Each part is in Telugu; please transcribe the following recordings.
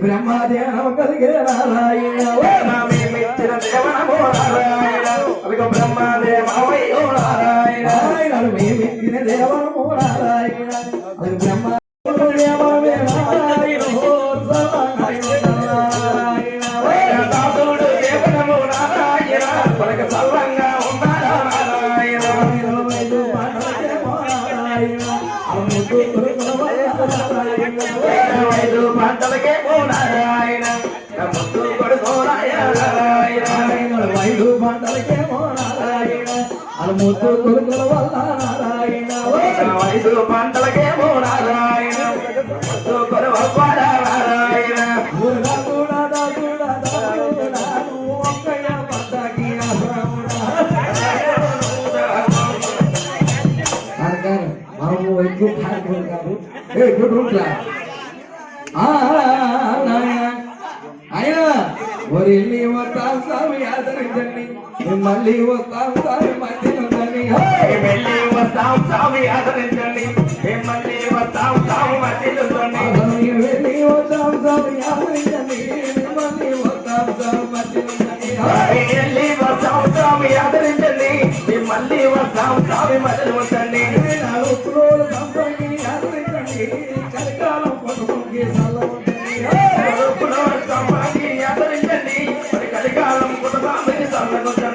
బ్రహ్మదేవ కలిగే నారాయణ బ్రహ్మదేవ నారాయణ మేమిచ్చిన దేవనము నారాయణ బ్రహ్మ ముద్దు కొడుకుల వల్ల నారాయణ ఐదు పంటలకేమో నారాయణ ముద్దు కొడుకు నారాయణ ఆయన ఒరిల్లి వస్తాం స్వామి ఆదరించండి మళ్ళీ వస్తాం స్వామి మధ్యలోని మళ్ళీ వస్తాం స్వామి ఆదరించండి మళ్ళీ వస్తాం స్వామి మధ్యలోని వెళ్ళి వస్తాం స్వామి ఆదరించండి మళ్ళీ వస్తాం స్వామి మధ్యలోని వెళ్ళి వస్తాం స్వామి ఆదరించండి మళ్ళీ వస్తాం స్వామి మధ్యలోని ఆదరించండి కలికాలం పొడుగుకి కలికాలం కుటుంబానికి కలికాలం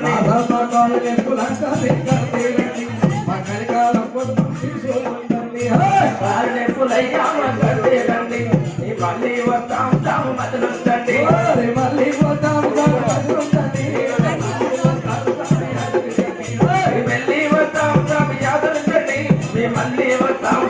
మళ్ళీ వస్తాం తాము మధ్యలుంచండి మళ్ళీ వస్తాం వెళ్ళి వస్తాం తాము యాదరించండి మళ్ళీ వస్తాం